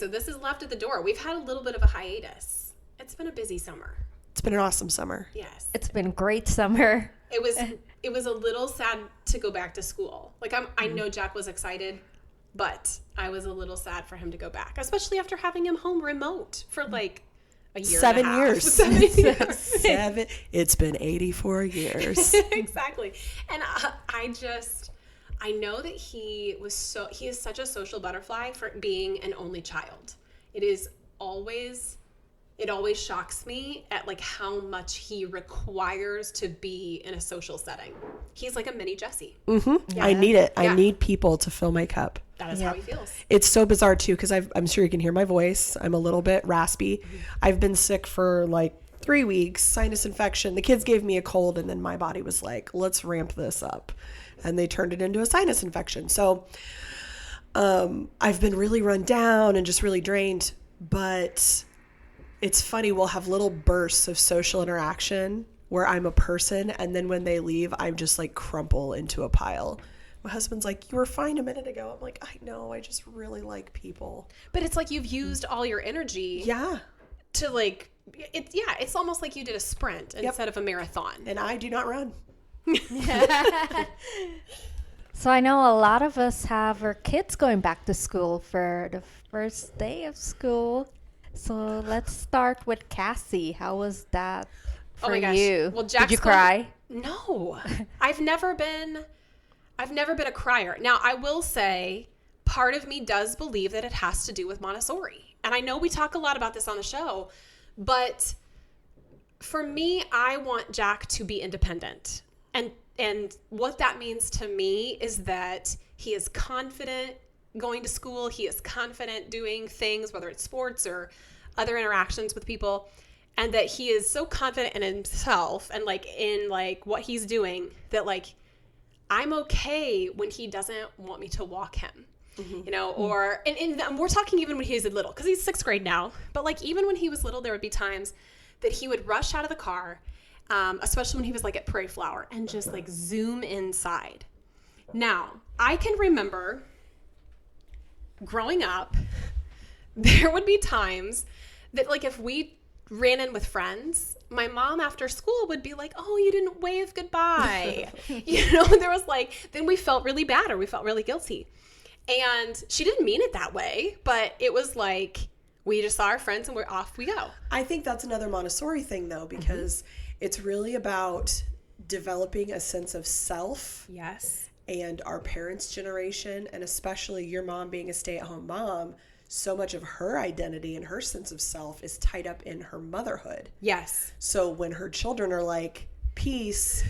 so this is left at the door. We've had a little bit of a hiatus. It's been a busy summer. It's been an awesome summer. Yes. It's been a great summer. It was a little sad to go back to school. Like I know Jack was excited, but I was a little sad for him to go back, especially after having him home remote for like a year 7 and a half. years. 7 years. It's been 84 years. Exactly. And I know that he is such a social butterfly for being an only child. It always shocks me at like how much he requires to be in a social setting. He's like a mini Jessie. Mm-hmm. Yeah. I need it. Yeah. I need people to fill my cup. That is how he feels. It's so bizarre too, because I'm sure you can hear my voice. I'm a little bit raspy. Mm-hmm. I've been sick for like 3 weeks, sinus infection. The kids gave me a cold, and then my body was like, let's ramp this up. And they turned it into a sinus infection. So I've been really run down and just really drained. But it's funny, we'll have little bursts of social interaction where I'm a person, and then when they leave, I'm just like crumple into a pile. My husband's like, you were fine a minute ago. I'm like, I know, I just really like people. But it's like you've used all your energy. Yeah. To like, it's almost like you did a sprint instead of a marathon. And I do not run. So I know a lot of us have our kids going back to school for the first day of school. So let's start with Cassie. How was that for you? Well, Jack's Did you cry? No. I've never been a crier. Now, I will say part of me does believe that it has to do with Montessori. And I know we talk a lot about this on the show, but for me, I want Jack to be independent. And what that means to me is that he is confident going to school. He is confident doing things, whether it's sports or other interactions with people, and that he is so confident in himself and like in like what he's doing that like I'm okay when he doesn't want me to walk him. Mm-hmm. You know, or and we're talking even when he was little, because he's 6th grade now, but like even when he was little, there would be times that he would rush out of the car, especially when he was like at Prairie Flower, and just like zoom inside. Now, I can remember growing up, there would be times that like if we ran in with friends, my mom after school would be like, oh, you didn't wave goodbye. You know, there was like, then we felt really bad or we felt really guilty. And she didn't mean it that way, but it was like, we just saw our friends and we're off we go. I think that's another Montessori thing though, because it's really about developing a sense of self. Yes. And our parents' generation, and especially your mom being a stay-at-home mom, so much of her identity and her sense of self is tied up in her motherhood. Yes. So when her children are like, peace,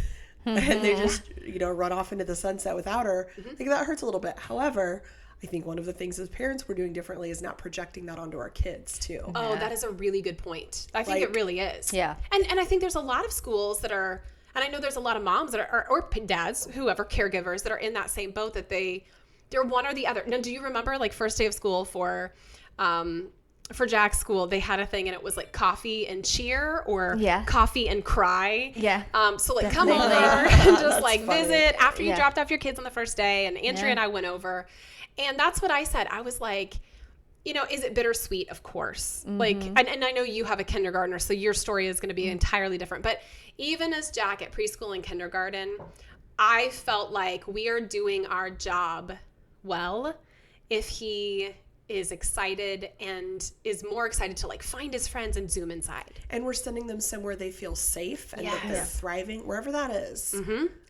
and they just, you know, run off into the sunset without her, I think that hurts a little bit. However, I think one of the things as parents we're doing differently is not projecting that onto our kids too. Oh, that is a really good point. I think it really is. Yeah. And I think there's a lot of schools that are, and I know there's a lot of moms that are, or dads, whoever, caregivers that are in that same boat, that they're one or the other. Now, do you remember like first day of school for Jack's school, they had a thing and it was like coffee and cheer or coffee and cry. Yeah. So like come over and just like funny. visit after you dropped off your kids on the first day. And Andrea and I went over, and that's what I said. I was like, you know, is it bittersweet? Of course. Like, and I know you have a kindergartner, so your story is going to be entirely different. But even as Jack at preschool and kindergarten, I felt like we are doing our job well if he is excited and is more excited to like find his friends and zoom inside. And we're sending them somewhere they feel safe and that they're thriving, wherever that is.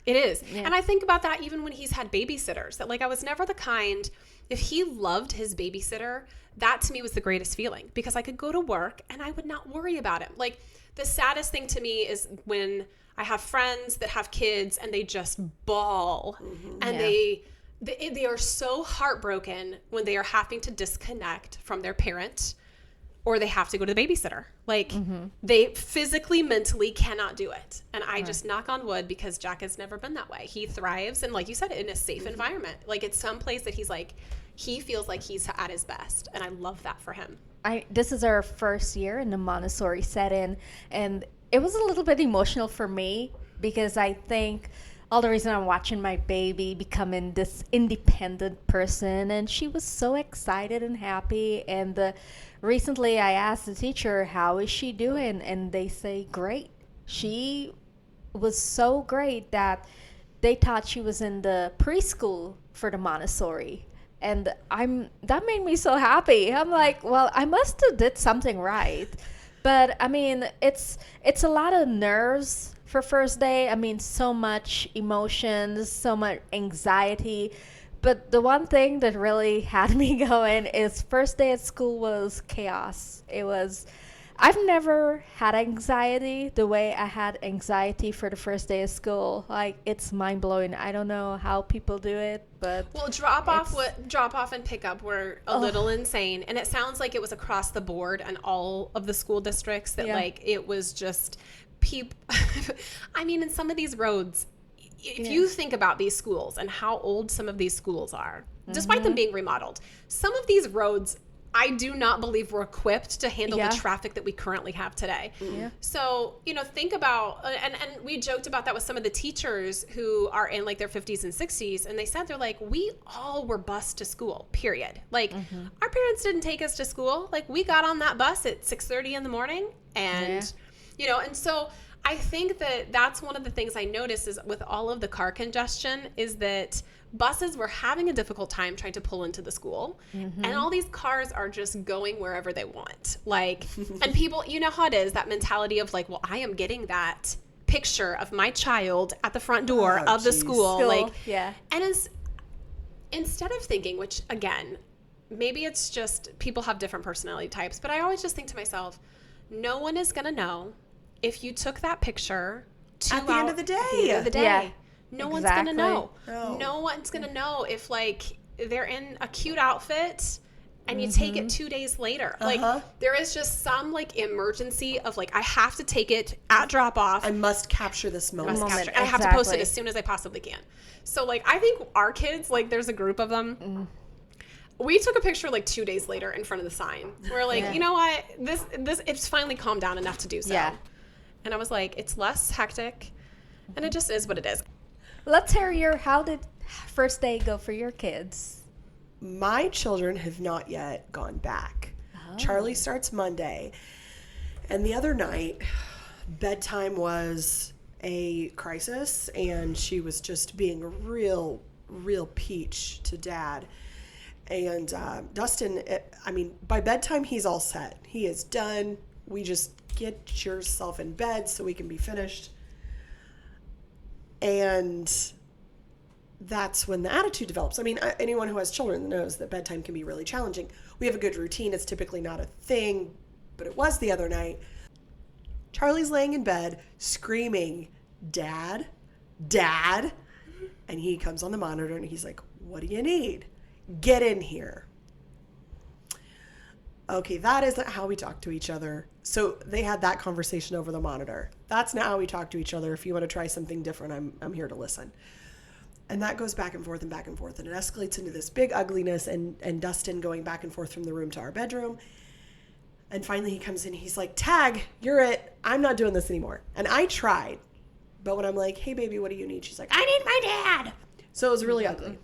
It is. Yeah. And I think about that even when he's had babysitters, that like I was never the kind, if he loved his babysitter, that to me was the greatest feeling, because I could go to work and I would not worry about him. Like the saddest thing to me is when I have friends that have kids and they just bawl and they are so heartbroken when they are having to disconnect from their parent or they have to go to the babysitter. Like they physically, mentally cannot do it. And I just knock on wood, because Jack has never been that way. He thrives, and like you said, in a safe environment. Like it's some place that he's like, he feels like he's at his best. And I love that for him. This is our first year in the Montessori setting, and it was a little bit emotional for me, because I think all the reason I'm watching my baby becoming this independent person. And she was so excited and happy. And recently I asked the teacher, how is she doing? And they say, great. She was so great that they thought she was in the preschool for the Montessori. And that made me so happy. I'm like, well, I must have did something right. But I mean, it's a lot of nerves for first day. I mean, so much emotions, so much anxiety. But the one thing that really had me going is first day at school was chaos. I've never had anxiety the way I had anxiety for the first day of school. Like, it's mind blowing. I don't know how people do it, but well, drop off and pick up were a little insane, and it sounds like it was across the board in all of the school districts that like it was just people. I mean, in some of these roads, if you think about these schools and how old some of these schools are, despite them being remodeled, some of these roads, I do not believe we're equipped to handle the traffic that we currently have today. Yeah. So, think about, and we joked about that with some of the teachers who are in like their 50s and 60s. And they said, they're like, we all were bused to school, period. Like our parents didn't take us to school. Like we got on that bus at 6:30 in the morning and, and so I think that that's one of the things I noticed is with all of the car congestion is that buses were having a difficult time trying to pull into the school, and all these cars are just going wherever they want. Like, and people, you know how it is, that mentality of like, well, I am getting that picture of my child at the front door of the school. Like, and instead of thinking, which again, maybe it's just people have different personality types, but I always just think to myself, no one is going to know if you took that picture at the end of the day. Yeah. No one's going to know. No one's going to know if, like, they're in a cute outfit and you take it 2 days later. Like, there is just some, like, emergency of, like, I have to take it at drop-off. I must capture this moment. And I have to post it as soon as I possibly can. So, like, I think our kids, like, there's a group of them. We took a picture, like, 2 days later in front of the sign. We're like, you know what? This it's finally calmed down enough to do so. Yeah. And I was like, it's less hectic. And it just is what it is. Let's hear how did first day go for your kids? My children have not yet gone back. Charlie starts Monday. And the other night, bedtime was a crisis, and she was just being a real peach to Dad. And Dustin, by bedtime, he's all set. He is done. We just get yourself in bed so we can be finished. And that's when the attitude develops. I mean, anyone who has children knows that bedtime can be really challenging. We have a good routine. It's typically not a thing, but it was the other night. Charlie's laying in bed screaming, Dad, Dad. And he comes on the monitor and he's like, what do you need? Get in here. Okay, that isn't how we talk to each other. So they had that conversation over the monitor. That's not how we talk to each other. If you want to try something different, I'm here to listen. And that goes back and forth, and it escalates into this big ugliness and Dustin going back and forth from the room to our bedroom. And finally he comes in, he's like, Tag, you're it. I'm not doing this anymore. And I tried. But when I'm like, hey baby, what do you need? She's like, I need my dad. So it was really ugly.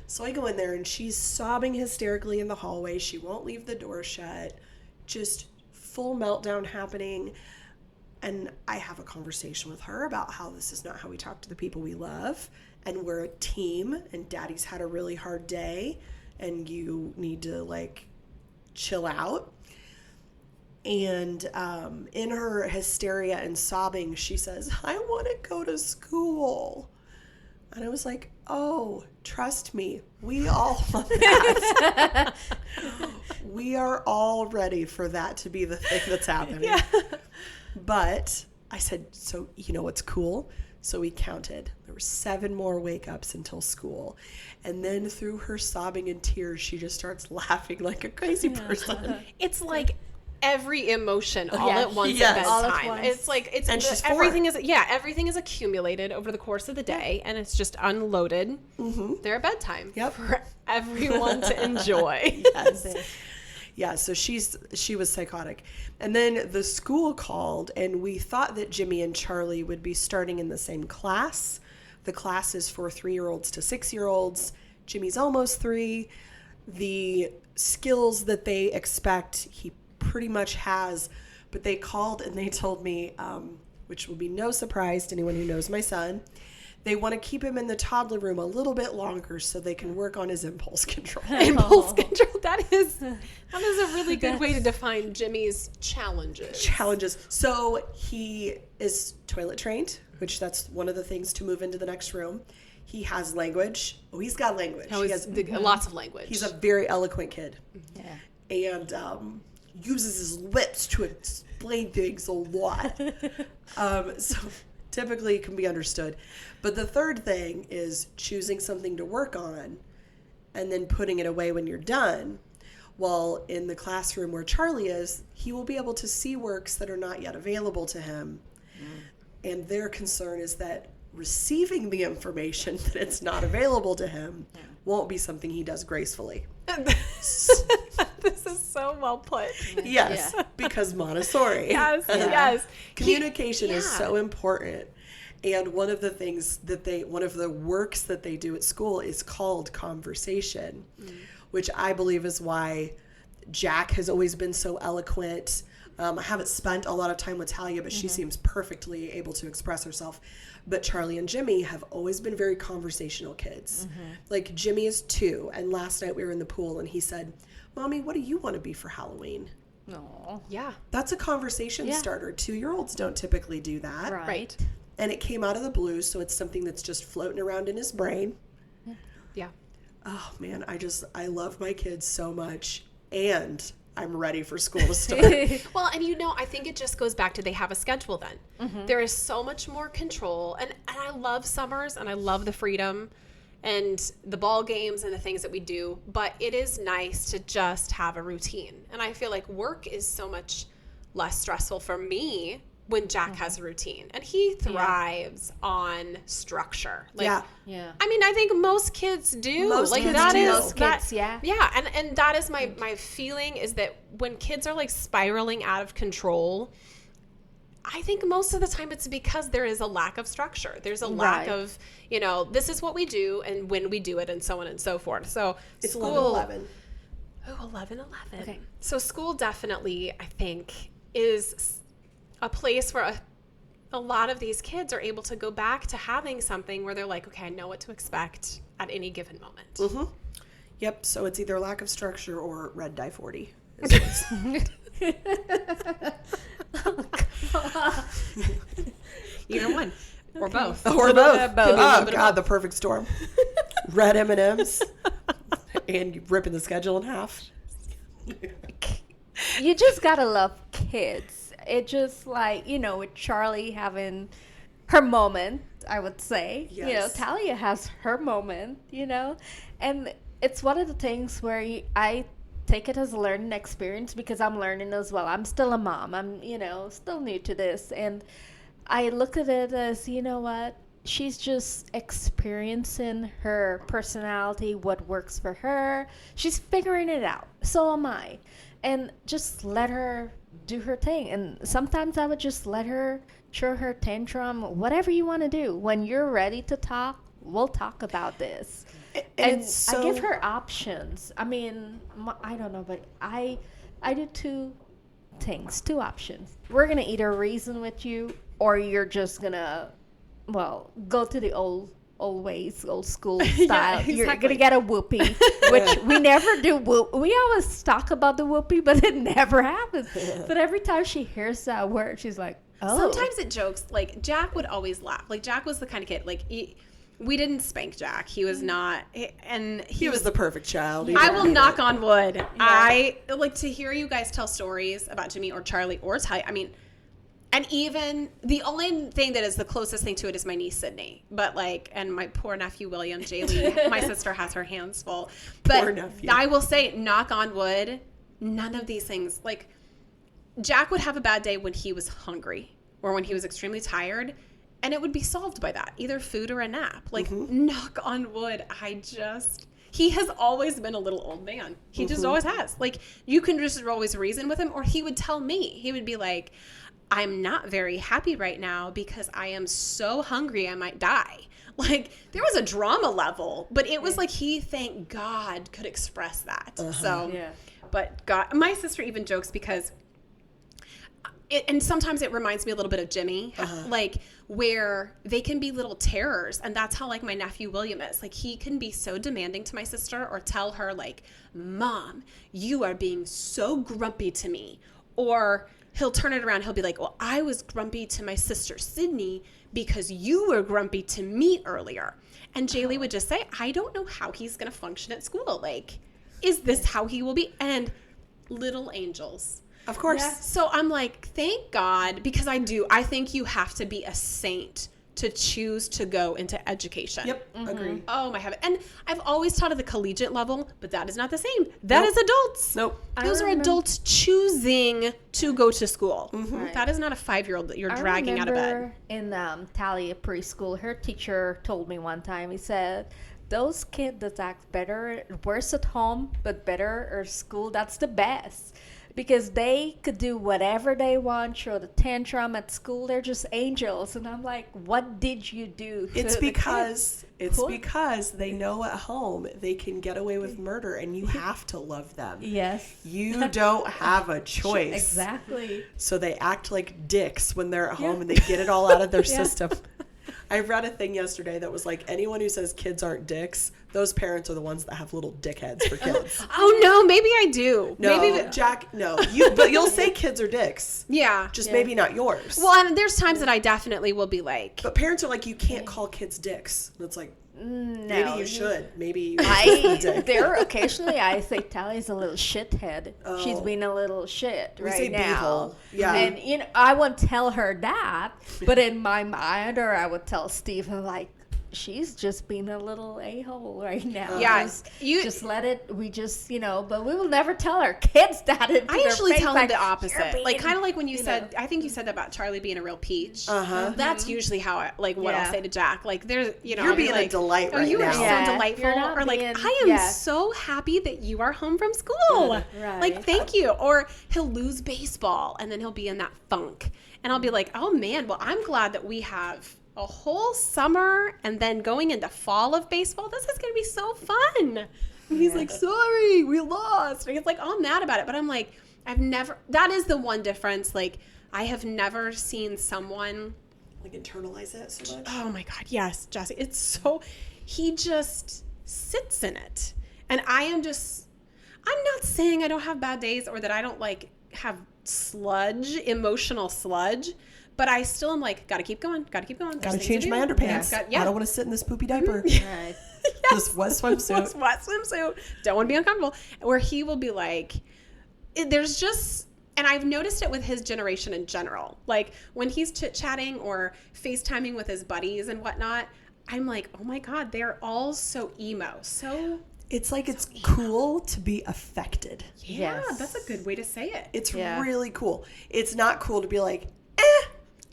So I go in there and she's sobbing hysterically in the hallway. She won't leave the door shut. Just full meltdown happening. And I have a conversation with her about how this is not how we talk to the people we love. And we're a team and Daddy's had a really hard day and you need to like chill out. And in her hysteria and sobbing, she says, I want to go to school. And I was like, oh, trust me, we all want that. We are all ready for that to be the thing that's happening. Yeah. But I said, so you know what's cool? So we counted. There were 7 more wake-ups until school. And then through her sobbing and tears, she just starts laughing like a crazy person. It's like every emotion all at once at bedtime. It's like everything is accumulated over the course of the day, and it's just unloaded there at bedtime for everyone to enjoy. Yes. Yeah, so she was psychotic. And then the school called, and we thought that Jimmy and Charlie would be starting in the same class. The class is for 3-year-olds to 6-year-olds. Jimmy's almost 3. The skills that they expect, he pretty much has. But they called and they told me, which will be no surprise to anyone who knows my son, they want to keep him in the toddler room a little bit longer so they can work on his impulse control. Impulse control. That is a really good way to define Jimmy's challenges. So he is toilet trained, which that's one of the things to move into the next room. He has language. Oh, he's got language. He has lots of language. He's a very eloquent kid. Yeah. And uses his lips to explain things a lot. So typically it can be understood. But the third thing is choosing something to work on and then putting it away when you're done. While in the classroom where Charlie is, he will be able to see works that are not yet available to him. And their concern is that receiving the information that it's not available to him won't be something he does gracefully. This is so well put. Yes, because Montessori. Yes. Communication is so important. And one of the works that they do at school is called conversation, which I believe is why Jack has always been so eloquent. I haven't spent a lot of time with Talia, but she seems perfectly able to express herself. But Charlie and Jimmy have always been very conversational kids. Like Jimmy is 2, and last night we were in the pool and he said, "Mommy, what do you want to be for Halloween?" No. Yeah. That's a conversation starter. 2-year-olds don't typically do that. Right. And it came out of the blue, so it's something that's just floating around in his brain. Yeah. Oh, man, I love my kids so much, and I'm ready for school to start. Well, and I think it just goes back to they have a schedule then. There is so much more control, and I love summers, and I love the freedom and the ball games and the things that we do, but it is nice to just have a routine. And I feel like work is so much less stressful for me when Jack has a routine, and he thrives on structure. Yeah. I mean, I think most kids do. Most kids that do. is Most kids, that, yeah, and that is my feeling is that when kids are like spiraling out of control, I think most of the time it's because there is a lack of structure. There's a lack of, this is what we do and when we do it and so on and so forth. So It's school 11-11. Oh, 11-11. Okay. So school definitely, I think, is a place where a lot of these kids are able to go back to having something where they're like, okay, I know what to expect at any given moment. Yep, so it's either lack of structure or red dye 40. Either one. Or both. Or both. Both. Oh, God, the perfect storm. Red M&Ms and ripping the schedule in half. You just gotta love kids. It just like, with Charlie having her moment, I would say. Yes. Talia has her moment, and it's one of the things where I take it as a learning experience because I'm learning as well. I'm still a mom. I'm, still new to this. And I look at it as, what? She's just experiencing her personality, what works for her. She's figuring it out. So am I. And just let her do her thing. And sometimes I would just let her throw her tantrum, whatever you want to do. When you're ready to talk, we'll talk about this. And I give her options. I mean, I don't know, but I do 2 things, 2 options. We're going to either reason with you or you're just going to, go to the old ways, old school style. Exactly. You're going to get a whoopee, which we never do. We always talk about the whoopee, but it never happens. But every time she hears that word, she's like, oh. Sometimes it jokes. Like, Jack would always laugh. Like, Jack was the kind of kid, like, we didn't spank Jack. He was not, and He was the perfect child. I will knock on wood. Yeah. I like to hear you guys tell stories about Jimmy or Charlie or Ty. I mean, and even the only thing that is the closest thing to it is my niece Sydney. But and my poor nephew William, Jaylee, my sister has her hands full. But poor nephew. I will say, knock on wood, none of these things. Like, Jack would have a bad day when he was hungry or when he was extremely tired. And it would be solved by that, either food or a nap. Like, knock on wood, He has always been a little old man. He just always has. Like, you can just always reason with him, or he would tell me. He would be like, I'm not very happy right now because I am so hungry I might die. Like, there was a drama level, but it was like he, thank God, could express that. So, but God, my sister even jokes because, and sometimes it reminds me a little bit of Jimmy, like where they can be little terrors. And that's how like my nephew William is. Like, he can be so demanding to my sister, or tell her like, Mom, you are being so grumpy to me. Or he'll turn it around. He'll be like, well, I was grumpy to my sister Sydney because you were grumpy to me earlier. And Jaylee would just say, I don't know how he's going to function at school. Like, is this how he will be? And little angels. Of course. Yeah. So I'm like, thank God, because I think you have to be a saint to choose to go into education. Yep. Agree. Oh my heaven. And I've always taught at the collegiate level, but that is not the same. That is adults. Nope. Those are adults choosing to go to school. Right. That is not a 5-year-old that you're dragging out of bed. In Talia preschool, her teacher told me one time, he said, those kids that act better, worse at home, but better at school, that's the best. Because they could do whatever they want, show the tantrum at school. They're just angels. And I'm like, what did you do to It's the because kids? because they know at home they can get away with murder, and you have to love them. Yes. You don't have a choice. Exactly. So they act like dicks when they're at home and they get it all out of their system. I read a thing yesterday that was like, anyone who says kids aren't dicks, those parents are the ones that have little dickheads for kids. Oh no, maybe I do. No, maybe Jack, no. But you'll say kids are dicks. Yeah. Just maybe not yours. Well, and there's times that I definitely will be like, But parents are like, you can't call kids dicks. And it's like, maybe you should. Maybe There occasionally I say Talia's a little shithead. Oh. She's being a little shit We right say now. beehole. Yeah. And I won't tell her that, but in my mind, or I would tell Steve, I'm like, she's just being a little a-hole right now. Yeah, just let it. We just, but we will never tell our kids that. I usually tell them the opposite. being, Like, kind of like when you said, I think you said that about Charlie being a real peach. That's usually how what I'll say to Jack. Like, there's, You're being a delight right you now. are so delightful. You're not Or like, being- I am so happy that you are home from school. Right. Like, thank you. Or he'll lose baseball and then he'll be in that funk. And I'll be like, oh man, well, I'm glad that we have a whole summer and then going into fall of baseball. This is going to be so fun. And he's like, sorry, we lost. And he's like, all mad about it. But I'm like, that is the one difference. Like, I have never seen someone like internalize it so much. Oh my God. Yes, Jesse. It's so, he just sits in it. And I'm not saying I don't have bad days or that I don't like have emotional sludge. But I still am like, gotta keep going. Gotta change my underpants. I don't want to sit in this poopy diaper. Right. This wet swimsuit. Wet swimsuit. Don't want to be uncomfortable. Where he will be like, there's just, and I've noticed it with his generation in general. Like when he's chit-chatting or FaceTiming with his buddies and whatnot, I'm like, oh my God, they're all so emo. It's like it's cool to be affected. Yeah, Yes. that's a good way to say it. It's really cool. It's not cool to be like,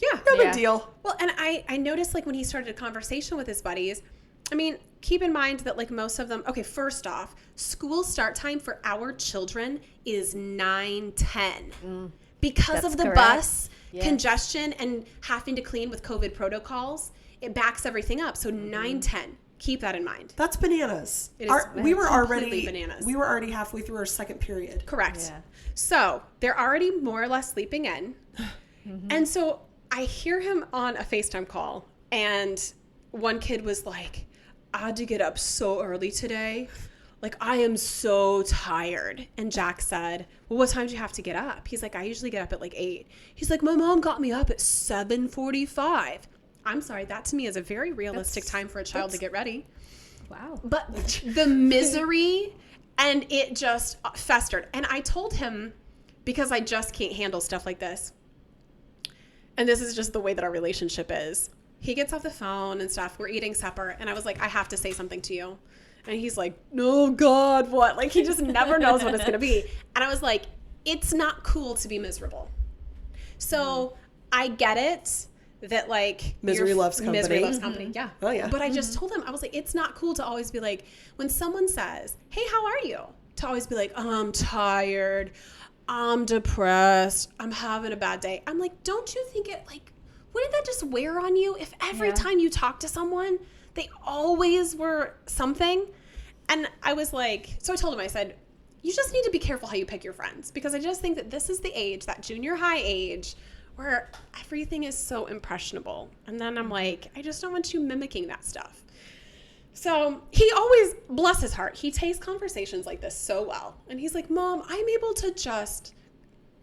Yeah. no big deal. Well, and I noticed like when he started a conversation with his buddies, I mean, keep in mind that like most of them, okay, first off, school start time for our children is 9:10. Because of the correct. bus Yes. congestion and having to clean with COVID protocols, it backs everything up. So 9:10. Keep that in mind. That's bananas. It is We were completely bananas. We were already halfway through our second period. Correct. Yeah. So they're already more or less sleeping in. And so I hear him on a FaceTime call, and one kid was like, I had to get up so early today. Like, I am so tired. And Jack said, well, what time do you have to get up? He's like, I usually get up at like 8. He's like, my mom got me up at 7:45. I'm sorry, that to me is a very realistic time for a child to get ready. Wow. But the misery, and it just festered. And I told him, because I just can't handle stuff like this, and this is just the way that our relationship is. He gets off the phone and stuff. We're eating supper. And I was like, I have to say something to you. And he's like, no, God, what? Like, he just never knows what it's going to be. And I was like, it's not cool to be miserable. So I get it that like Misery loves company. Misery loves company. Yeah. Oh, yeah. But I just told him, I was like, it's not cool to always be like, when someone says, hey, how are you? To always be like, oh, I'm tired. I'm depressed. I'm having a bad day. I'm like, don't you think it like, wouldn't that just wear on you if every time you talk to someone, they always were something? And I was like, so I told him, I said, you just need to be careful how you pick your friends, because I just think that this is the age, that junior high age, where everything is so impressionable. And then I'm like, I just don't want you mimicking that stuff. So he always, bless his heart, he takes conversations like this so well. And he's like, Mom, I'm able to just,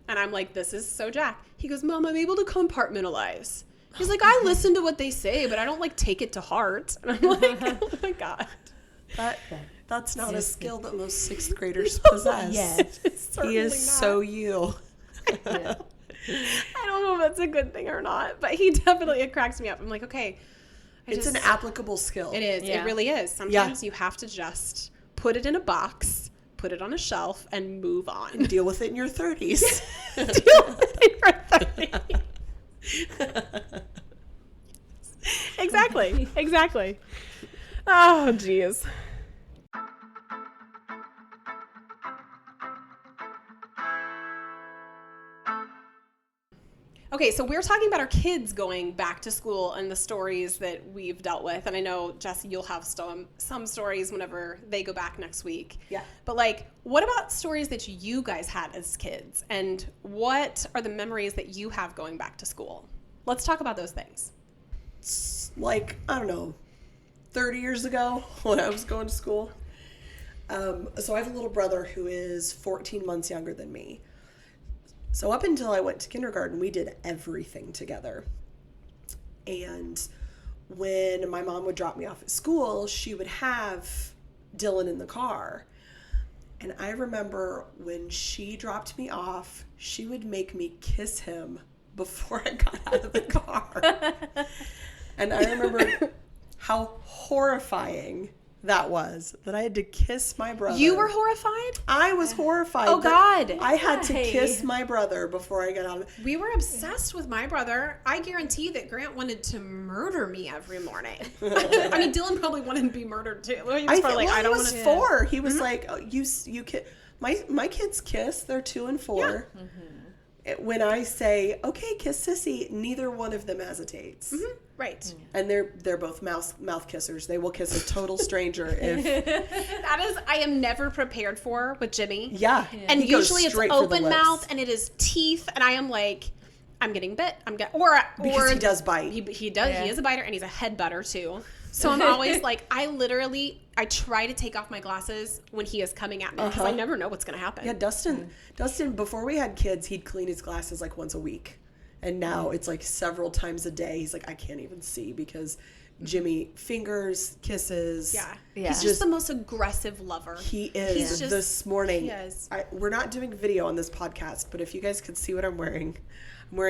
and I'm like, this is so Jack. He goes, Mom, I'm able to compartmentalize. He's like, I listen to what they say, but I don't like take it to heart. And I'm like, oh my God. That's not a skill that most sixth graders possess. Yes. He is so you. I don't know if that's a good thing or not, but he definitely, it cracks me up. I'm like, okay. It's an applicable skill. It is. Yeah. It really is. Sometimes you have to just put it in a box, put it on a shelf, and move on. And deal with it in your 30s. Deal with it in your 30s. Exactly. Exactly. Oh, geez. Okay, so we're talking about our kids going back to school and the stories that we've dealt with. And I know, Jesse, you'll have some stories whenever they go back next week. Yeah. But, like, what about stories that you guys had as kids? And what are the memories that you have going back to school? Let's talk about those things. Like, I don't know, 30 years ago when I was going to school. So I have a little brother who is 14 months younger than me. So up until I went to kindergarten, we did everything together. And when my mom would drop me off at school, she would have Dylan in the car. And I remember when she dropped me off, she would make me kiss him before I got out of the car. And I remember how horrifying that was, that I had to kiss my brother. You were horrified? I was horrified. Oh, God. I had to kiss my brother before I got out of it. We were obsessed with my brother. I guarantee that Grant wanted to murder me every morning. I mean, Dylan probably wanted to be murdered too. He was probably like, I don't he want was to. 4. He was like, oh, you kid. My kids kiss. They're 2 and 4. Yeah. When I say, okay, kiss sissy, neither one of them hesitates. Mm-hmm. Right. And they're both mouth kissers. They will kiss a total stranger if That is, I am never prepared for with Jimmy. yeah. And He goes usually it's straight for the open lips. mouth and it is teeth, and I am like, I'm getting bit. Because he does bite. He does. Yeah. He is a biter, and he's a head butter too. So I'm always like, I try to take off my glasses when he is coming at me, because I never know what's going to happen. Yeah, Dustin, before we had kids, he'd clean his glasses like once a week. And now it's like several times a day. He's like, I can't even see because Jimmy fingers, kisses. Yeah. Yeah. He's just the most aggressive lover. He is. He's just- This morning, he is. we're not doing video on this podcast, but if you guys could see what I'm wearing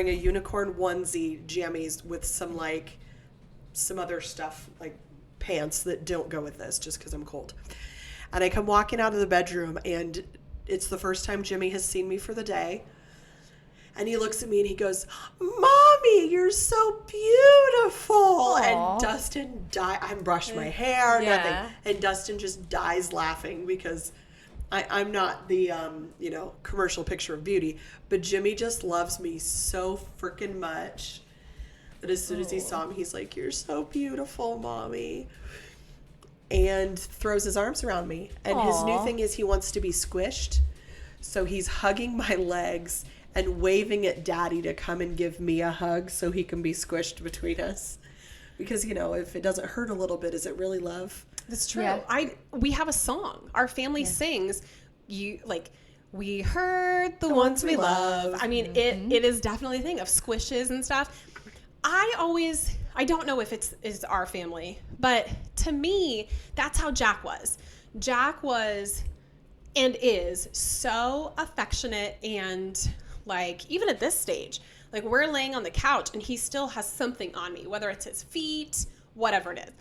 a unicorn onesie, jammies with some other stuff, like pants that don't go with this just because I'm cold. And I come walking out of the bedroom, and it's the first time Jimmy has seen me for the day. And he looks at me and he goes, Mommy, you're so beautiful. Aww. And Dustin I brushed my hair, Yeah. nothing. And Dustin just dies laughing because I'm not the, commercial picture of beauty. But Jimmy just loves me so freaking much that as soon as he saw me, he's like, you're so beautiful, Mommy. And throws his arms around me. And his new Aw. thing is he wants to be squished. So he's hugging my legs and waving at Daddy to come and give me a hug so he can be squished between us. Because, if it doesn't hurt a little bit, is it really love? That's true. Yeah. We have a song. Our family sings. We heard the ones we love. I mean, it is definitely a thing of squishes and stuff. I don't know if it's our family, but to me, that's how Jack was. Jack was and is so affectionate, and even at this stage, we're laying on the couch and he still has something on me, whether it's his feet, whatever it is.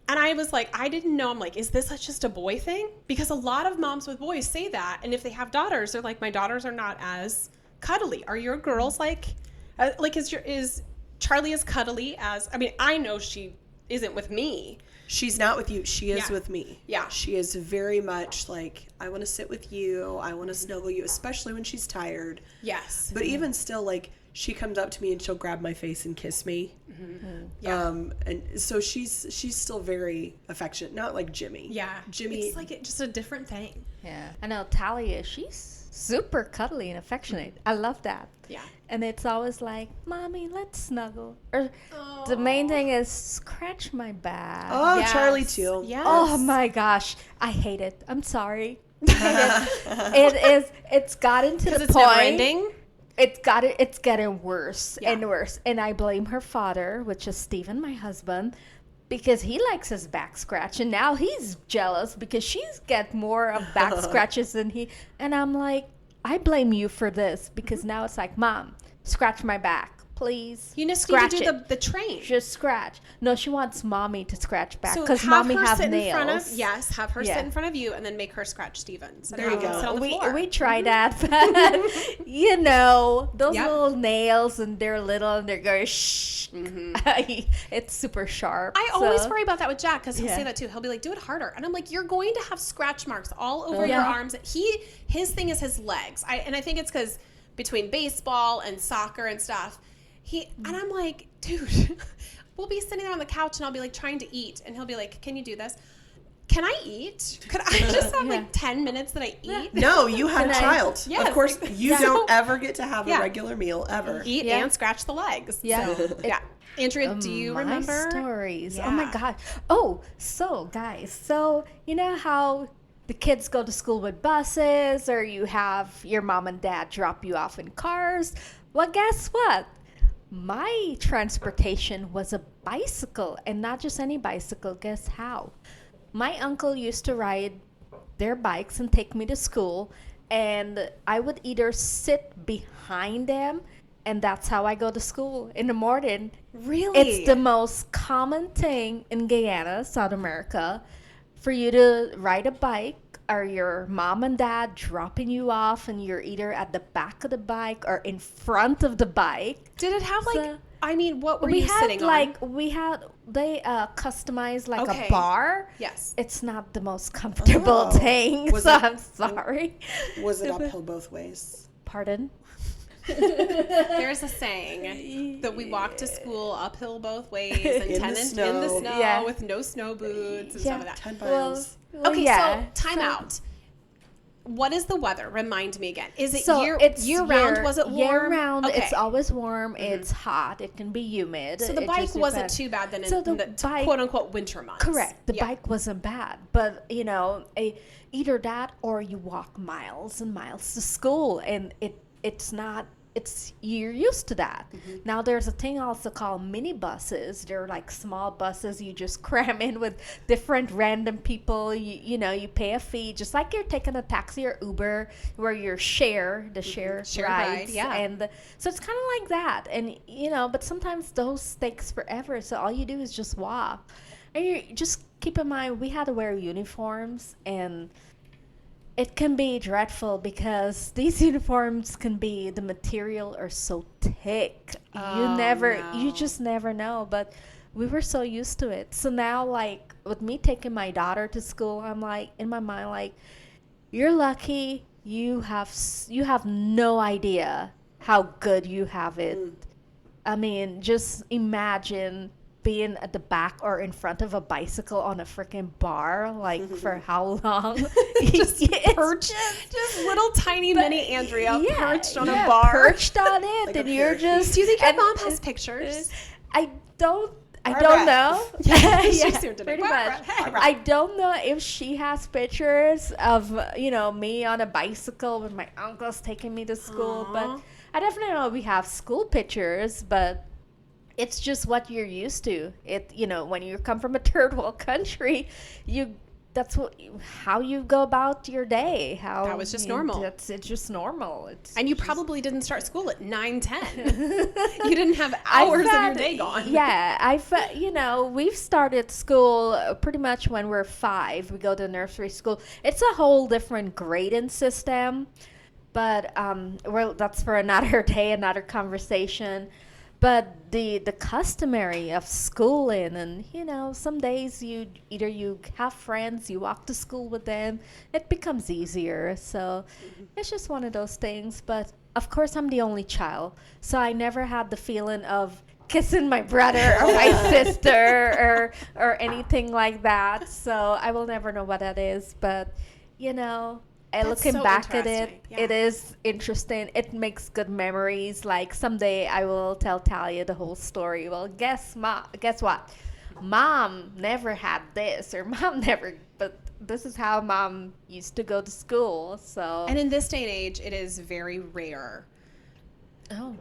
And I was like, I didn't know. I'm like, is this just a boy thing? Because a lot of moms with boys say that. And if they have daughters, they're like, my daughters are not as cuddly. Are your girls is Charlie is cuddly as, I mean, I know she isn't with me. She's not with you. She is with me. Yeah. She is very much like, I want to sit with you. I want to snuggle you, especially when she's tired. Yes. But even still, like, she comes up to me and she'll grab my face and kiss me. Yeah. And so she's still very affectionate. Not like Jimmy. Yeah. Jimmy. It's like just a different thing. Yeah. I know Talia, she's super cuddly and affectionate. I love that. Yeah. And it's always like, Mommy, let's snuggle. Or the main thing is scratch my back. Oh, Yes. Charlie too. Yes. Oh my gosh. I hate it. I'm sorry. It's gotten to the It's point. never ending. It's getting worse Yeah. and worse. And I blame her father, which is Steven, my husband, because he likes his back scratch, and now he's jealous because she's get more of back scratches than he. And I'm like, I blame you for this because now it's like, Mom, scratch my back, please. You just scratch need to do it. the train. Just scratch. No, she wants Mommy to scratch back So because have Mommy her have sit nails. in front of, have her Yeah. sit in front of you and then make her scratch Steven's. There you go. Sit on the floor. We try that, but you know those Yep. little nails, and they're little, and they're going shh. It's super sharp. I always so- worry about that with Jack because he'll Yeah. say that too. He'll be like, "Do it harder," and I'm like, "You're going to have scratch marks all over Yeah. your arms." His thing is his legs. I think it's because between baseball and soccer and stuff, and I'm like, dude, we'll be sitting there on the couch and I'll be like trying to eat, and he'll be like, "Can you do this? Can I eat? Could I just have like 10 minutes that I eat?" No, you had a Can I- child. Yes. Of course, you Yeah. don't ever get to have Yeah. a regular meal ever. Eat Yeah. and scratch the legs. Yeah. So, yeah. Andrea, do you My remember? stories? Oh my Yeah. god. Oh, so guys, so you know how the kids go to school with buses, or you have your mom and dad drop you off in cars? Well, guess what? My transportation was a bicycle, and not just any bicycle. Guess how? My uncle used to ride their bikes and take me to school, and I would either sit behind them, and that's how I go to school in the morning. Really? It's the most common thing in Guyana, South America, for you to ride a bike, or your mom and dad dropping you off, and you're either at the back of the bike or in front of the bike. Did it have like? So- I mean, what were we you had sitting like on? they customized like Okay. a bar. Yes. It's not the most comfortable Oh. thing, Was so it- I'm sorry. Was it uphill both ways? Pardon? There's a saying that we walk to school uphill both ways and In the in the snow. snow Yeah. with no snow boots and Yeah. stuff like that. 10 Well, miles. Okay, yeah. so time out. What is the weather? Remind me again. Is it So it's year round? Was it warm? Year round. Okay. It's always warm. It's hot. It can be humid. So the It bike just wasn't depends. too bad then So in the the bike- quote unquote winter months. Correct. The Yeah. bike wasn't bad, but you know, either that or you walk miles and miles to school, and it's not. It's you're used to that. Mm-hmm. Now there's a thing also called mini buses. They're like small buses you just cram in with different random people. You know you pay a fee just like you're taking a taxi or Uber where you share Share rides. ride, yeah. And so it's kind of like that. And you know, but sometimes those takes forever. So all you do is just walk. And you just keep in mind we had to wear uniforms, and it can be dreadful because these uniforms can be, the material are so thick. You just never know. But we were so used to it. So now, like with me taking my daughter to school, I'm like in my mind, like, you're lucky. You have no idea how good you have it. I mean, just imagine being at the back or in front of a bicycle on a freaking bar, like for how long? Just little tiny mini Andrea perched on a bar. Perched on it, Like and a you're parakeet. just. Do you think your and- mom has pictures? I don't Barbara. know. She soon did it. pretty Barbara, much. hey. I don't know if she has pictures of me on a bicycle with my uncles taking me to school, Aw. but I definitely know we have school pictures, but it's just what you're used to. When you come from a third world country, how you go about your day. That was just normal. It's just normal. And you probably didn't start school at 9:10. You didn't have hours of your day gone. Yeah, we've started school pretty much when we're 5. We go to nursery school. It's a whole different grading system, but that's for another day, another conversation. But the customary of schooling, and some days you have friends, you walk to school with them, it becomes easier. So it's just one of those things. But of course, I'm the only child, so I never had the feeling of kissing my brother or my sister or anything like that. So I will never know what that is. But looking so back at it, interesting. Yeah. it is interesting. It makes good memories. Like someday I will tell Talia the whole story. Well, guess what? Mom never had this, or mom never. But this is how mom used to go to school. So And in this day and age, it is very rare oh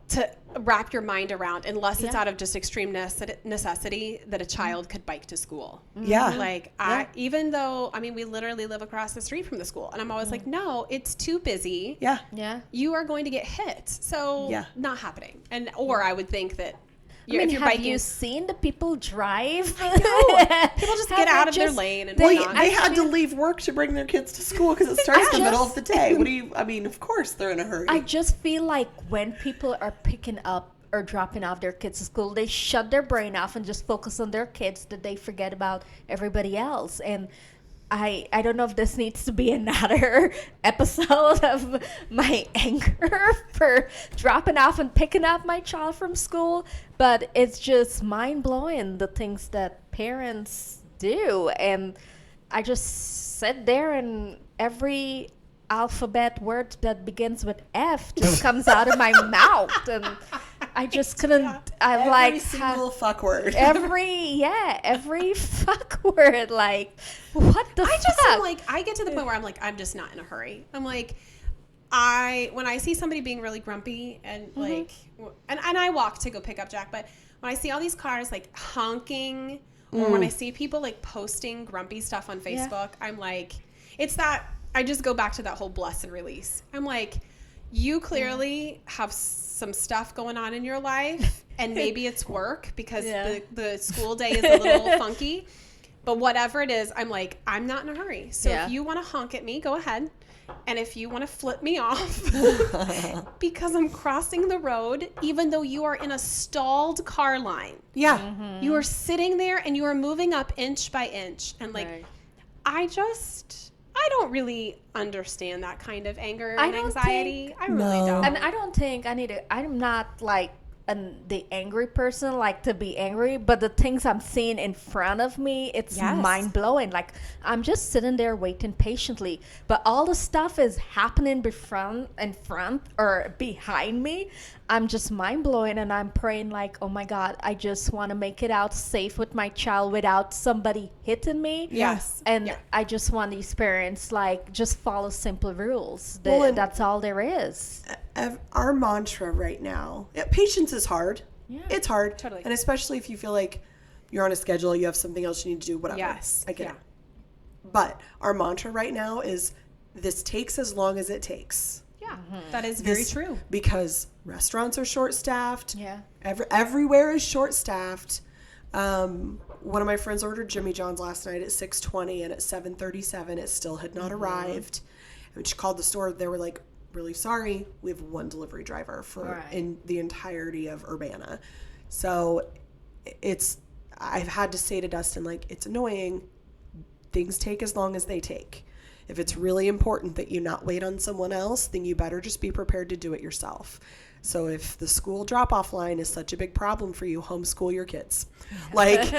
to wrap your mind around, unless it's Yeah. out of just extreme necessity, that a child could bike to school. Yeah. Like, even though, we literally live across the street from the school, and I'm always like, no, it's too busy. Yeah. yeah. You are going to get hit. So, Yeah. not happening. Or I would think that if you're have biking, you seen the people drive? people just get out of their lane and They, whatnot. they had to leave work to bring their kids to school because it starts in the middle of the day. Of course they're in a hurry. I just feel like when people are picking up or dropping off their kids to school, they shut their brain off and just focus on their kids, that they forget about everybody else. And I don't know if this needs to be another episode of my anger for dropping off and picking up my child from school, but it's just mind-blowing, the things that parents do. And I just sit there, and every alphabet word that begins with F just comes out of my mouth, and I just couldn't. I Every like single fuck word. every fuck word. Like, what the I just fuck? am like, I get to the point where I'm like, I'm just not in a hurry. I'm like, when I see somebody being really grumpy and like, and I walk to go pick up Jack, but when I see all these cars like honking, or when I see people like posting grumpy stuff on Facebook, I'm like, it's that, I just go back to that whole bless and release. I'm like, you clearly have some stuff going on in your life, and maybe it's work because the school day is a little funky, but whatever it is, I'm like, I'm not in a hurry. So if you want to honk at me, go ahead. And if you want to flip me off because I'm crossing the road, even though you are in a stalled car line, you are sitting there and you are moving up inch by inch. And like, I don't really understand that kind of anger and anxiety. I really don't. And I don't think I'm not like the angry person, like to be angry, but the things I'm seeing in front of me, it's mind blowing. Like, I'm just sitting there waiting patiently, but all the stuff is happening in front or behind me. I'm just mind blowing, and I'm praying like, oh my God, I just want to make it out safe with my child without somebody hitting me. Yes. And I just want to experience, like, just follow simple rules. That's all there is. Our mantra right now, patience is hard. Yeah. It's hard. Totally. And especially if you feel like you're on a schedule, you have something else you need to do, whatever. Yes. I get it. But our mantra right now is, this takes as long as it takes. Yeah, that is very true. Because restaurants are short-staffed. Yeah. Everywhere is short-staffed. One of my friends ordered Jimmy John's last night at 6:20, and at 7:37 it still had not arrived. And when she called the store, they were like, really sorry, we have one delivery driver in the entirety of Urbana. So I've had to say to Dustin, like, it's annoying. Things take as long as they take. If it's really important that you not wait on someone else, then you better just be prepared to do it yourself. So if the school drop-off line is such a big problem for you, homeschool your kids. Like,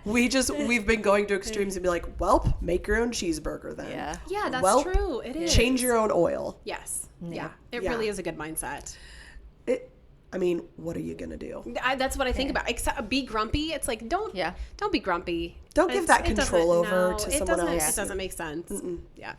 we've been going to extremes and be like, well, make your own cheeseburger then. Yeah, that's true. It is. Change your own oil. Yes. Yeah. It really is a good mindset. What are you going to do? That's what I think about. Except be grumpy. It's like, don't be grumpy. Don't give that control over to someone else. It doesn't make sense. Yeah.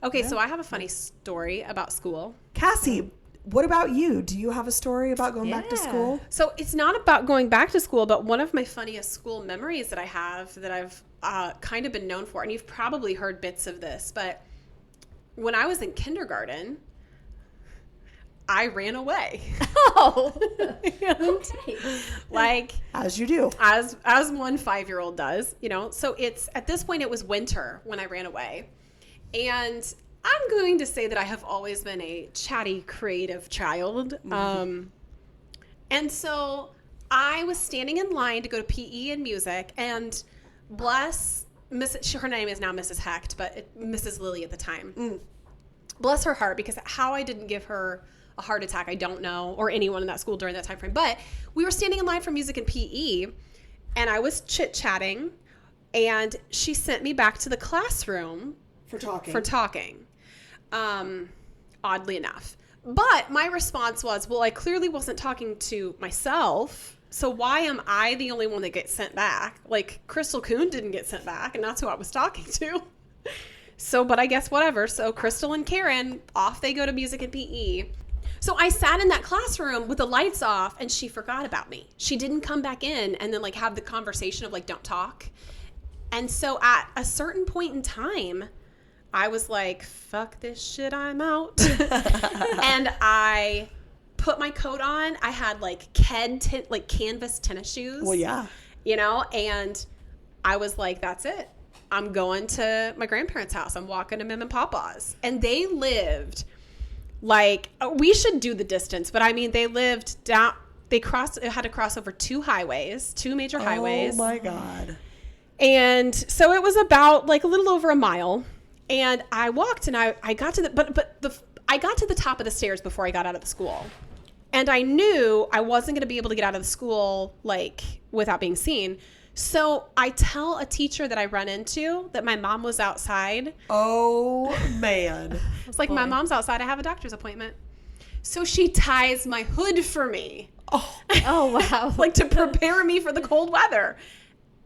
Okay, so I have a funny story about school. Cassie, what about you? Do you have a story about going back to school? So it's not about going back to school, but one of my funniest school memories that I have that I've kind of been known for, and you've probably heard bits of this, but when I was in kindergarten, I ran away. Oh, like, as you do, as one 5-year-old does, So it's, at this point, it was winter when I ran away, and I'm going to say that I have always been a chatty, creative child. And so I was standing in line to go to PE and music, and bless her name is now Mrs. Hecht, but Mrs. Lilly at the time. Bless her heart, because how I didn't give her a heart attack, I don't know, or anyone in that school during that time frame. But we were standing in line for music and PE, and I was chit-chatting, and she sent me back to the classroom For talking. Oddly enough. But my response was, well, I clearly wasn't talking to myself, so why am I the only one that gets sent back? Like, Crystal Kuhn didn't get sent back, and that's who I was talking to. So, but I guess whatever. So Crystal and Karen, off they go to music and PE. So I sat in that classroom with the lights off, and she forgot about me. She didn't come back in and then, like, have the conversation of, like, don't talk. And so at a certain point in time, I was like, fuck this shit, I'm out. And I put my coat on. I had like canvas tennis shoes. Well, yeah. You know, and I was like, that's it. I'm going to my grandparents' house. I'm walking to Mim and Papa's. And they lived like, we should do the distance, but I mean, they lived down, had to cross over two major highways. Oh my God. And so it was about like a little over a mile. And I walked, and I got to I got to the top of the stairs before I got out of the school. And I knew I wasn't going to be able to get out of the school like without being seen. So I tell a teacher that I run into that my mom was outside. Oh man. It's like, my mom's outside. I have a doctor's appointment. So she ties my hood for me. Oh wow. Like to prepare me for the cold weather.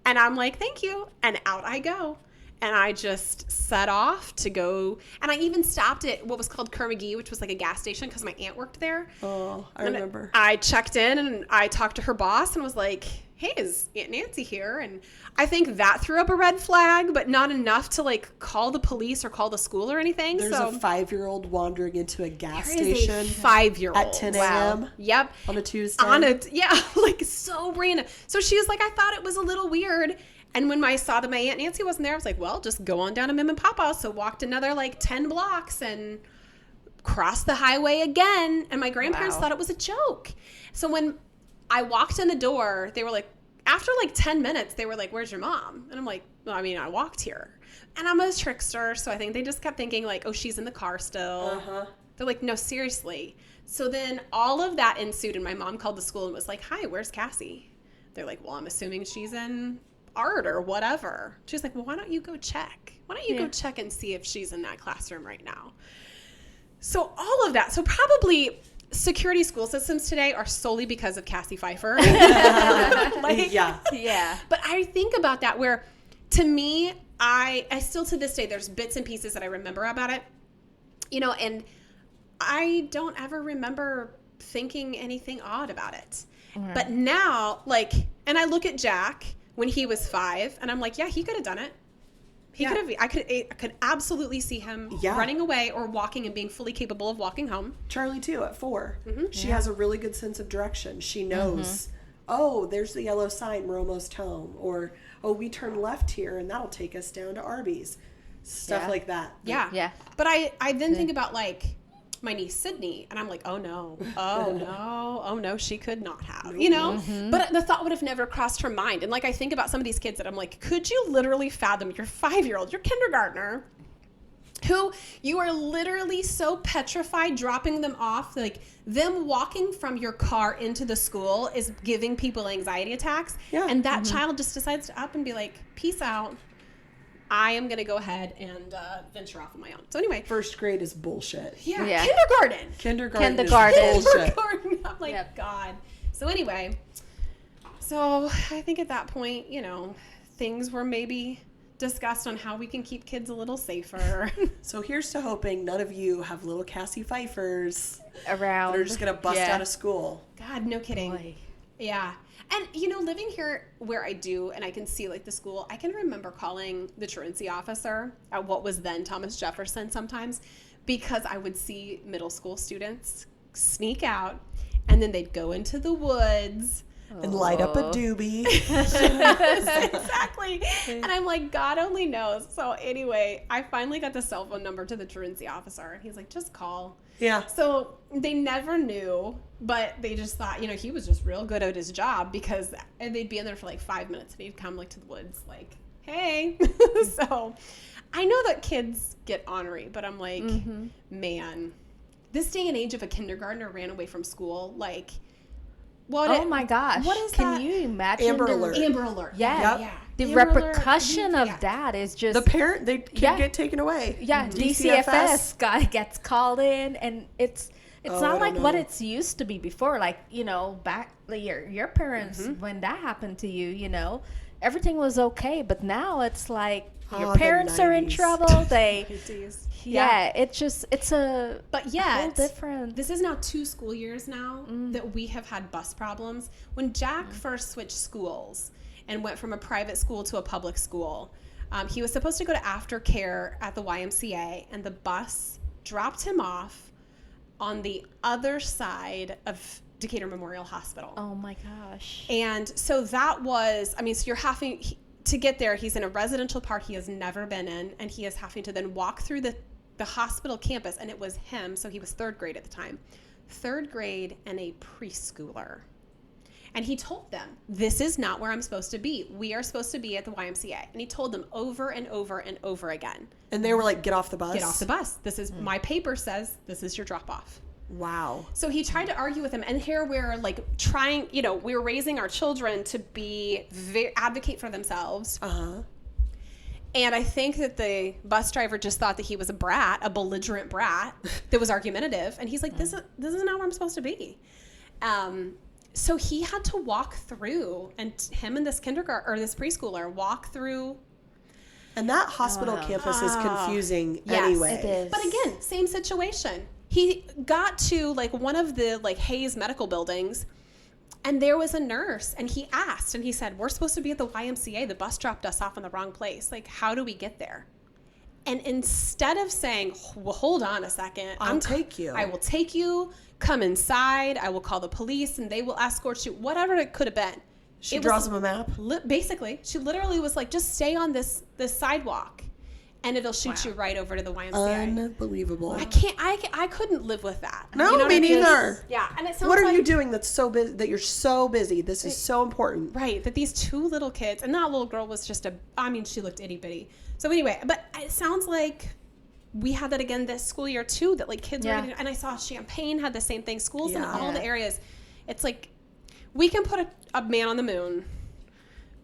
And I'm like, thank you. And out I go. And I just set off to go. And I even stopped at what was called Kerr-McGee, which was like a gas station, because my aunt worked there. Oh, I remember. I checked in, and I talked to her boss and was like, hey, is Aunt Nancy here? And I think that threw up a red flag, but not enough to like call the police or call the school or anything. There's a 5-year-old wandering into a gas station. station. 5-year-old. At 10 a.m. Wow. Yep. On a Tuesday. Like so random. So she was like, I thought it was a little weird. And when I saw that my Aunt Nancy wasn't there, I was like, well, just go on down to Mim and Papa's. So walked another like 10 blocks and crossed the highway again. And my grandparents thought it was a joke. So when I walked in the door, they were like, after like 10 minutes, they were like, where's your mom? And I'm like, well, I mean, I walked here. And I'm a trickster. So I think they just kept thinking like, oh, she's in the car still. They're like, no, seriously. So then all of that ensued. And my mom called the school and was like, hi, where's Cassie? They're like, well, I'm assuming she's in art or whatever. She's like, well, why don't you go check? Why don't you go check and see if she's in that classroom right now? So all of that. So probably security school systems today are solely because of Cassie Pfeiffer. Yeah. But I think about that where, to me, I still to this day, there's bits and pieces that I remember about it, you know, and I don't ever remember thinking anything odd about it. Right. But now, like, and I look at Jack when he was 5, and I'm like, yeah, he could have done it. He could have. I could absolutely see him running away or walking and being fully capable of walking home. Charlie too, at 4. She has a really good sense of direction. She knows, oh, there's the yellow sign, we're almost home. Or, oh, we turn left here, and that'll take us down to Arby's. Stuff like that. Yeah. But I then think about, like, my niece Sydney, and I'm like, oh no, she could not have, you know. But the thought would have never crossed her mind. And like, I think about some of these kids that I'm like, could you literally fathom your 5-year-old, your kindergartner, who you are literally so petrified dropping them off, like them walking from your car into the school is giving people anxiety attacks, and that child just decides to up and be like, peace out, I am going to go ahead and venture off on my own. So anyway. 1st grade is bullshit. Yeah. Kindergarten is bullshit. I'm like, God. So anyway. So I think at that point, you know, things were maybe discussed on how we can keep kids a little safer. So here's to hoping none of you have little Cassie Pfeiffers around that are just going to bust out of school. God, no kidding. Boy. Yeah. And, you know, living here where I do, and I can see, like, the school, I can remember calling the truancy officer at what was then Thomas Jefferson sometimes, because I would see middle school students sneak out, and then they'd go into the woods, and light up a doobie. Exactly. And I'm like, God only knows. So anyway, I finally got the cell phone number to the truancy officer. And he's like, just call. Yeah. So they never knew, but they just thought, he was just real good at his job because they'd be in there for like 5 minutes and he'd come like to the woods like, hey. So I know that kids get ornery, but I'm like, man, this day and age of a kindergartner ran away from school, like, oh my gosh. What is Can that? you imagine? Amber Alert. Amber Alert. Yeah. Yep. Yeah. The Amber Alert. repercussion of that is just... The parent, they can get taken away. Yeah, DCFS guy gets called in, and it's not like what it's used to be before. Like, back your parents, when that happened to you, everything was okay. But now it's like your parents are in trouble. They... it's a but yet whole different. This is now 2 school years now that we have had bus problems. When Jack first switched schools and went from a private school to a public school, he was supposed to go to aftercare at the YMCA, and the bus dropped him off on the other side of Decatur Memorial Hospital. Oh my gosh. And so that was, so you're having to get there. He's in a residential park he has never been in, and he is having to then walk through the hospital campus, and it was him, so he was 3rd grade at the time, 3rd grade and a preschooler. And he told them, this is not where I'm supposed to be. We are supposed to be at the YMCA. And he told them over and over and over again. And they were like, get off the bus? Get off the bus. This is, my paper says this is your drop off. Wow. So he tried to argue with him, and here we're like trying, we were raising our children to be advocate for themselves. And I think that the bus driver just thought that he was a belligerent brat that was argumentative. And he's like, this is not where I'm supposed to be. So he had to walk through, and him and this this preschooler walk through. And that hospital campus is confusing yes, anyway. It is. But again, same situation. He got to like one of the like Hayes medical buildings, and there was a nurse, and he asked, and he said, we're supposed to be at the YMCA. The bus dropped us off in the wrong place. Like, how do we get there? And instead of saying, well, hold on a second. I'll take you. I will take you. Come inside. I will call the police, and they will escort you. Whatever it could have been. She draws him a map? Basically. She literally was like, just stay on this sidewalk, and it'll shoot you right over to the YMCA. Unbelievable. I couldn't live with that. No, you know me what I mean? neither. Yeah, and it sounds What are like, you doing that's so busy, that you're so busy? This is so important. right, that these 2 little kids, and that little girl was just she looked itty bitty. So anyway, but it sounds like we had that again this school year too, that like kids were getting, and I saw Champaign had the same thing. Schools in all the areas. It's like, we can put a man on the moon,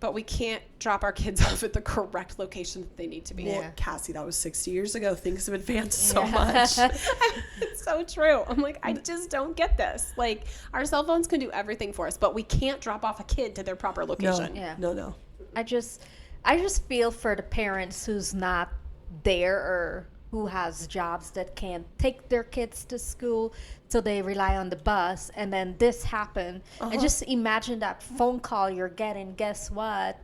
but we can't drop our kids off at the correct location that they need to be. Well, Cassie, that was 60 years ago. Things have advanced so much. It's so true. I'm like, I just don't get this. Like, our cell phones can do everything for us, but we can't drop off a kid to their proper location. No. I just feel for the parents who's not there or who has jobs that can't take their kids to school, so they rely on the bus, and then this happened. And just imagine that phone call you're getting. Guess what?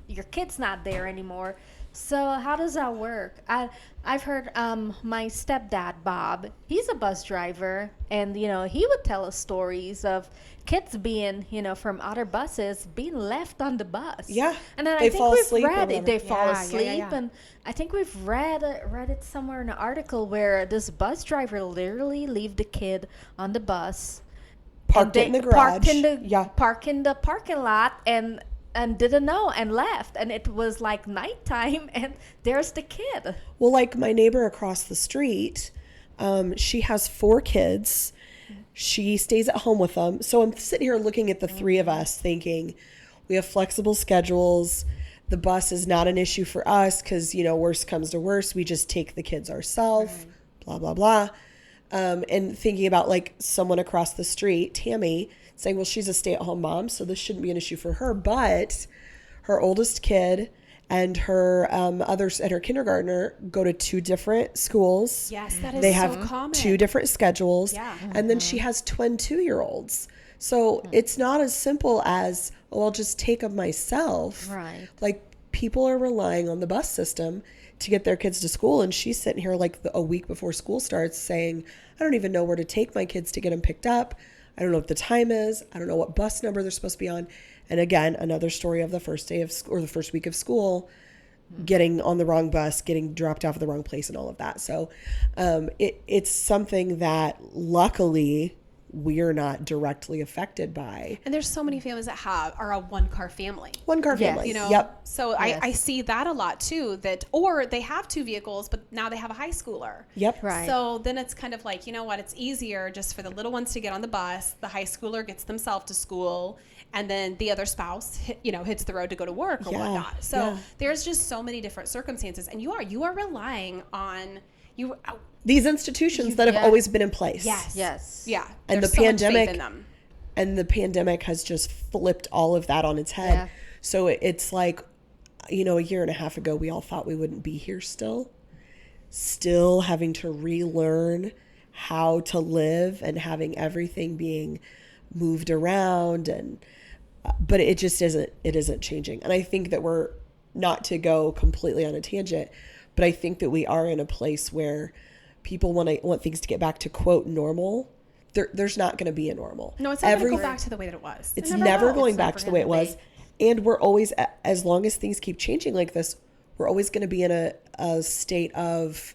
Your kid's not there anymore. So how does that work? I've heard my stepdad, Bob, he's a bus driver, and he would tell us stories of kids being, from other buses being left on the bus. Yeah. And then They I think fall we've asleep read on it. them. They fall Yeah, asleep, yeah. and I think we've read it somewhere in an article where this bus driver literally leave the kid on the bus, Parked it in the garage. Park in the parking lot, and didn't know, and left, and it was like nighttime, and there's the kid. Well, like my neighbor across the street, she has 4 kids. She stays at home with them. So I'm sitting here looking at the 3 of us thinking, we have flexible schedules. The bus is not an issue for us because, worst comes to worst, we just take the kids ourselves, blah, blah, blah. And thinking about like someone across the street, Tammy, saying, well, she's a stay-at-home mom, so this shouldn't be an issue for her. But her oldest kid and her others and her kindergartner go to 2 different schools. Yes, that is they so have common. 2 different schedules. Yeah. And then she has twin 2-year-olds. So it's not as simple as, I'll just take them myself. Right. Like, people are relying on the bus system to get their kids to school. And she's sitting here like a week before school starts saying, I don't even know where to take my kids to get them picked up. I don't know what the time is. I don't know what bus number they're supposed to be on. And again, another story of the first day of or the first week of school, getting on the wrong bus, getting dropped off at the wrong place and all of that. So it's something that luckily we're not directly affected by. And there's so many families that are a one-car family. One-car family. You know, Yep. So Yes. I see that a lot too, or they have 2 vehicles, but now they have a high schooler. Yep. Right. So then it's kind of like, you know what, it's easier just for the little ones to get on the bus. The high schooler gets themselves to school, and then the other spouse, hits the road to go to work or Yeah, whatnot. So yeah. there's just so many different circumstances, and you are relying on These institutions that have Yeah. always been in place. Yes. Yeah. And there's the so much faith pandemic- in them. And the pandemic has just flipped all of that on its head. Yeah. So it's like, a year and a half ago, we all thought we wouldn't be here still having to relearn how to live and having everything being moved around. But it just isn't changing. And I think that we're, not to go completely on a tangent, but I think that we are in a place where people want things to get back to quote normal. There's not going to be a normal. No, it's not going to go back to the way that it was. It's never never will. going It's back never to the way it gonna was. And we're always, as long as things keep changing like this, we're always going to be in a state of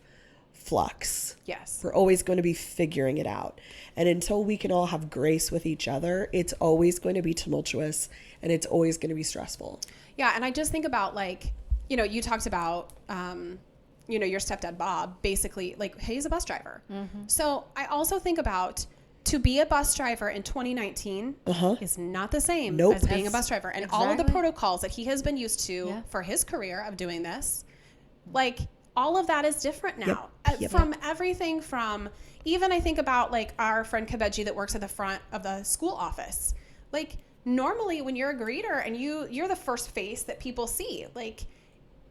flux. Yes. We're always going to be figuring it out. And until we can all have grace with each other, it's always going to be tumultuous and it's always going to be stressful. Yeah, and I just think about you talked about your stepdad Bob, basically he's a bus driver. Mm-hmm. So I also think about to be a bus driver in 2019 is not the same Nope. as being a bus driver, and all of the Exactly. protocols that he has been used to Yeah. for his career of doing this, all of that is different now. Yep. From everything from even I think about our friend Kabeji that works at the front of the school office. Normally when you're a greeter and you're the first face that people see,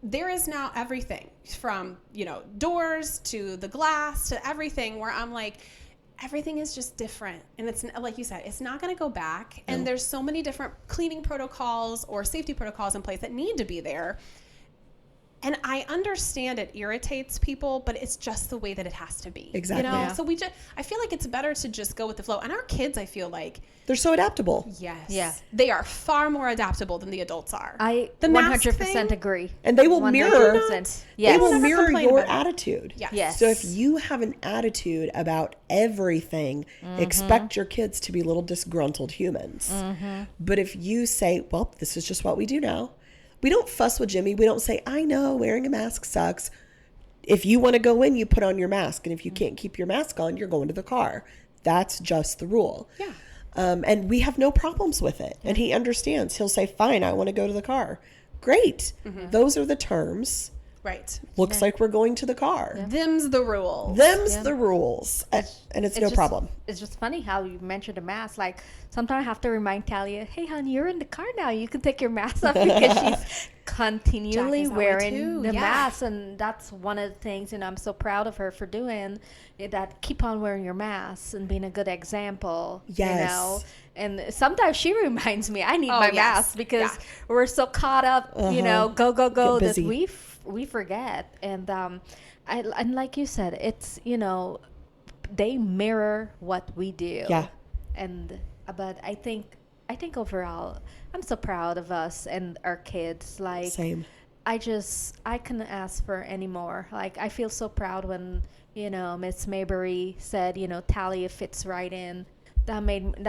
there is now everything from, doors to the glass to everything where I'm everything is just different. And it's like you said, it's not going to go back. And there's so many different cleaning protocols or safety protocols in place that need to be there. And I understand it irritates people, but it's just the way that it has to be. Exactly. Yeah. So I feel like it's better to just go with the flow. And our kids, I feel like, They're so adaptable. yes, Yeah. they are far more adaptable than the adults are. I The mask 100% thing? agree. And they will mirror 100%. They Yes. will never mirror complain your about it. attitude. Yes. Yes. So if you have an attitude about everything, expect your kids to be little disgruntled humans. But if you say, well, this is just what we do now. We don't fuss with Jimmy. We don't say, I know wearing a mask sucks. If you want to go in, you put on your mask. And if you can't keep your mask on, you're going to the car. That's just the rule. Yeah. And we have no problems with it. And he understands. He'll say, fine, I want to go to the car. Great. Those are the terms. Right. Looks like we're going to the car. Them's the rules. Them's the rules. And it's no just, problem. It's just funny how you mentioned a mask. Sometimes I have to remind Talia, hey, hon, you're in the car now. You can take your mask off because she's continually Jack is that way wearing too, the yeah. mask. And that's one of the things, I'm so proud of her for doing that. Keep on wearing your mask and being a good example. Yes. And sometimes she reminds me I need Oh, my yes. mask because Yeah. we're so caught up, go, Get that busy. we forget. And and like you said, it's they mirror what we do. Yeah. And but I think overall I'm so proud of us and our kids. Same. I couldn't ask for any more. I feel so proud when Miss Maybury said Talia fits right in. That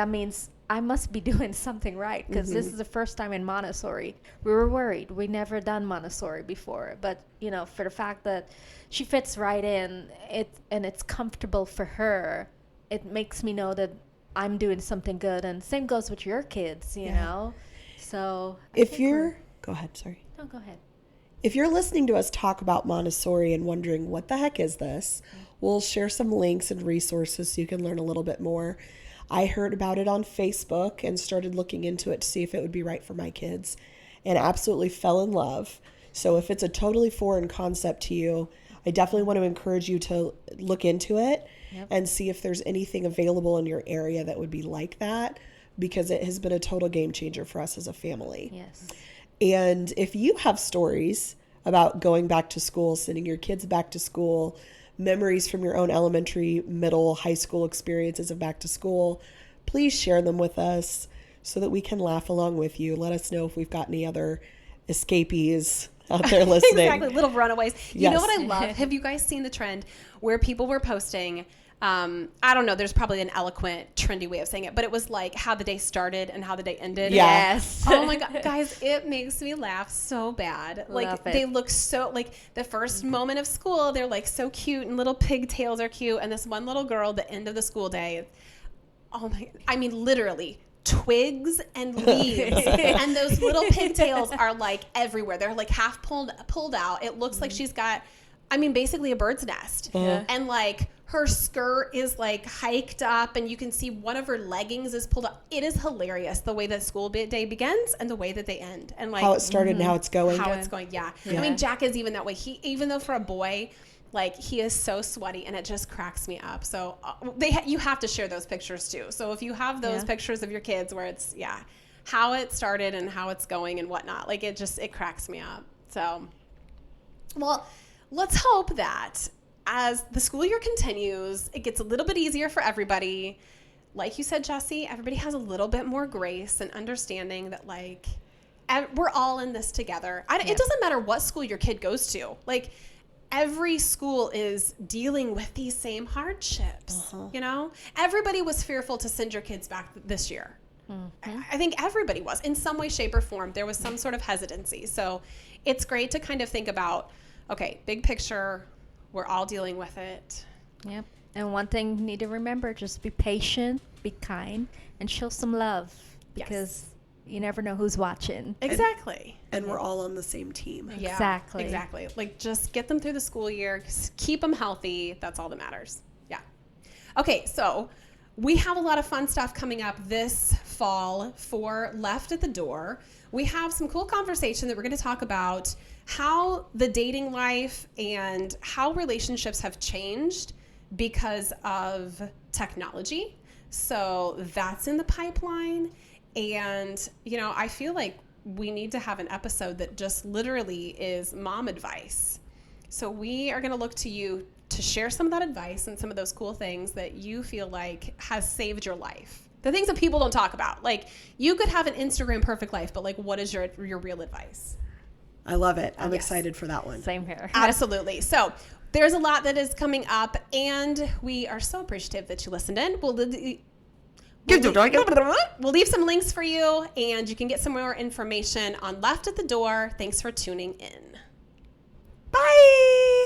means I must be doing something right because this is the first time in Montessori. We were worried. We never done Montessori before, but for the fact that she fits right in, and it's comfortable for her, it makes me know that I'm doing something good. And same goes with your kids, you know. So go ahead, sorry. no, go ahead. If you're listening to us talk about Montessori and wondering what the heck is this, we'll share some links and resources so you can learn a little bit more. I heard about it on Facebook and started looking into it to see if it would be right for my kids and absolutely fell in love. So if it's a totally foreign concept to you, I definitely want to encourage you to look into it and see if there's anything available in your area that would be like that, because it has been a total game changer for us as a family. Yes. And if you have stories about going back to school, sending your kids back to school, memories from your own elementary, middle, high school experiences of back to school, please share them with us so that we can laugh along with you. Let us know if we've got any other escapees out there listening. Exactly, little runaways. You know Yes. what I love? Have you guys seen the trend where people were posting, I don't know, there's probably an eloquent, trendy way of saying it, but it was like how the day started and how the day ended. Yeah. Yes. Oh my God, guys, it makes me laugh so bad. Like Love it. they look so, like the first moment of school, they're like so cute and little pigtails are cute. And this one little girl, the end of the school day, oh my, I mean, literally twigs and leaves. And those little pigtails are like everywhere. They're like half pulled out. It looks like she's got, I mean, basically a bird's nest. Yeah. And like her skirt is like hiked up and you can see one of her leggings is pulled up. It is hilarious the way that school day begins and the way that they end. And like How it started and how it's going. how it's going. Yeah. Yeah. I mean, Jack is even that way. He, even though for a boy, like he is so sweaty and it just cracks me up. So you have to share those pictures too. So if you have those Yeah. pictures of your kids where it's, how it started and how it's going and whatnot, like it cracks me up. So, well, let's hope that as the school year continues, it gets a little bit easier for everybody. Like you said, Jessie, everybody has a little bit more grace and understanding that like we're all in this together. It doesn't matter what school your kid goes to. Like every school is dealing with these same hardships. You know, everybody was fearful to send your kids back this year. I think everybody was in some way, shape, or form. There was some sort of hesitancy. So it's great to kind of think about, okay, big picture, we're all dealing with it. Yep. And one thing you need to remember, just be patient, be kind, and show some love because you never know who's watching. Exactly. And we're all on the same team. Yeah, Exactly. Exactly. Like just get them through the school year, keep them healthy. That's all that matters. Yeah. Okay, so we have a lot of fun stuff coming up this fall for Left at the Door. We have some cool conversation that we're going to talk about how the dating life and how relationships have changed because of technology. So that's in the pipeline. And, you know, I feel like we need to have an episode that just literally is mom advice. So we are going to look to you to share some of that advice and some of those cool things that you feel like has saved your life. The things that people don't talk about. Like you could have an Instagram perfect life, but like what is your real advice? I love it. I'm Yes. excited for that one. Same here. Absolutely. So there's a lot that is coming up, and we are so appreciative that you listened in. We'll leave some links for you, and you can get some more information on Left at the Door. Thanks for tuning in. Bye.